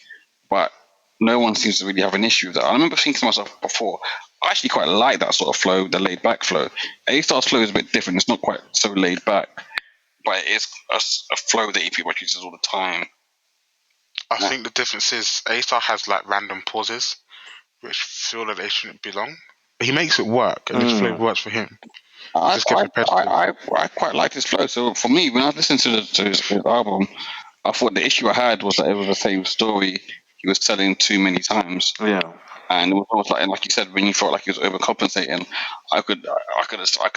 But no one seems to really have an issue with that. I remember thinking to myself before, I actually quite like that sort of flow, the laid back flow. Aystar's flow is a bit different. It's not quite so laid back, but it is a flow that he pretty much uses all the time. I think the difference is Aystar has like random pauses, which feel that they shouldn't belong. He makes it work, and his flow works for him. I quite like his flow. So for me, when I listened to his album, I thought the issue I had was that it was the same story he was telling too many times. Yeah. And it was almost like you said, when you felt like he was overcompensating, I could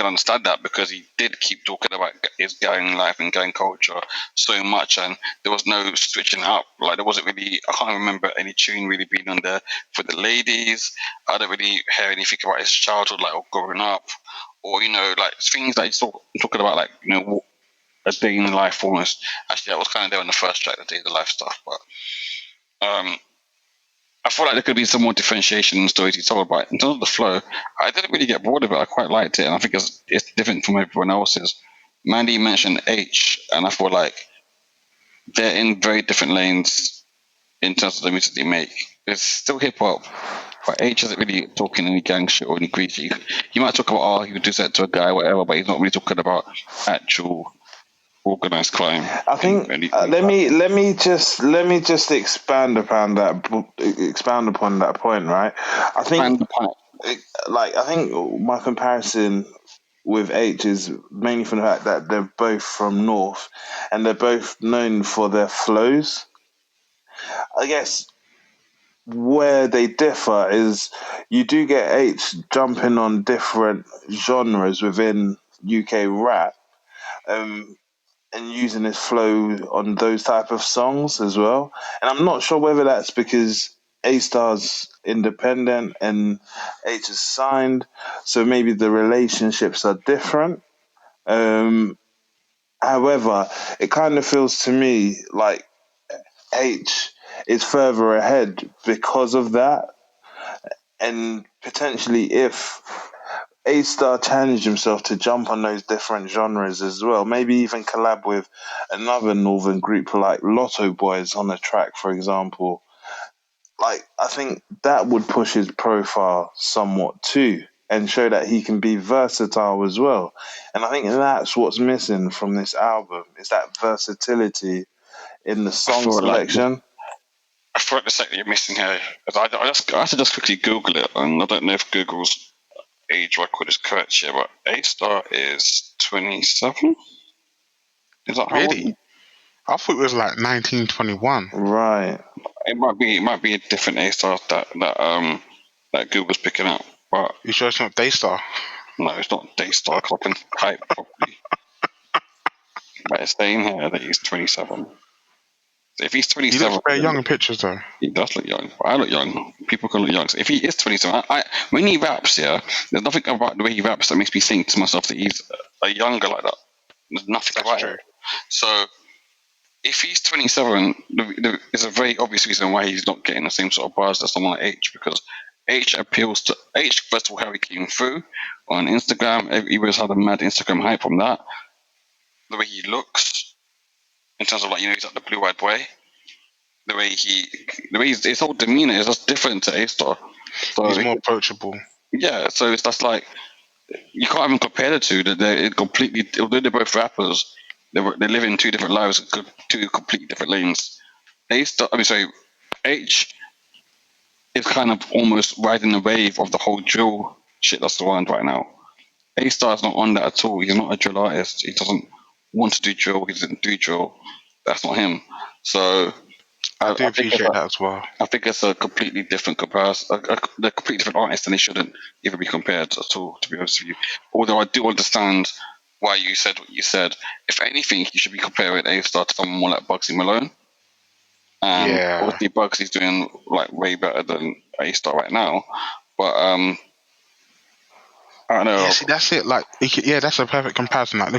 understand that, because he did keep talking about his gang life and gang culture so much, and there was no switching up. Like there wasn't really, I can't remember any tune really being on there for the ladies. I don't really hear anything about his childhood, like, or growing up, or like things that he's talking about, like a day in the life almost. Actually, that was kind of there on the first track, the day in the life stuff, but I feel like there could be some more differentiation in the stories he told, but in terms of the flow, I didn't really get bored of it. I quite liked it, and I think it's different from everyone else's. Mandy mentioned H, and I feel like they're in very different lanes in terms of the music they make. It's still hip-hop, but H isn't really talking any gang shit or any greasy. He might talk about, he would do that to a guy, whatever, but he's not really talking about actual organized crime. I think let me just expand upon that point, right? I think my comparison with H is mainly from the fact that they're both from North and they're both known for their flows. I guess where they differ is you do get H jumping on different genres within UK rap, and using his flow on those type of songs as well. And I'm not sure whether that's because Aystar's independent and H is signed, so maybe the relationships are different. However, it kind of feels to me like H is further ahead because of that, and potentially if Aystar challenged himself to jump on those different genres as well, maybe even collab with another northern group like Lotto Boys on a track, for example. Like, I think that would push his profile somewhat too and show that he can be versatile as well. And I think that's what's missing from this album, is that versatility in the song selection. I feel like the second you're missing here. I had to just quickly Google it, and I don't know if Google's age record is correct here, but Aystar is 27. Is that really? I thought it was like 1921. Right. It might be a different Aystar that Google's picking up. But you sure it's not Daystar? No, it's not Daystar. I can type properly. But it's saying here that he's 27. So if he's 27, he looks very young in pictures, though. He does look young. But I look young. People can look young. So if he is 27, when he raps, there's nothing about the way he raps that makes me think to myself that he's a younger like that. There's nothing about it. So if he's 27, there's a very obvious reason why he's not getting the same sort of buzz as someone like H, because H appeals to H. First of all, how he came through on Instagram. He always had a mad Instagram hype from that. The way he looks, in terms of he's like the blue-eyed boy. The way his whole demeanor is just different to Aystar. So he's more approachable. Yeah, so it's just like you can't even compare the two. They're completely, although they're both rappers, they live in two different lives, two completely different lanes. H is kind of almost riding the wave of the whole drill shit that's around right now. Aystar's not on that at all. He's not a drill artist. He doesn't want to do drill. He doesn't do drill. That's not him. So I do appreciate that as well. I think it's a completely different comparison. They're completely different artists, and they shouldn't even be compared at all, to be honest with you. Although I do understand why you said what you said. If anything, you should be comparing Aystar to someone more like Bugsy Malone. And obviously Bugsy's doing way better than Aystar right now. But I don't know. Yeah, see, that's it. That's a perfect comparison. Look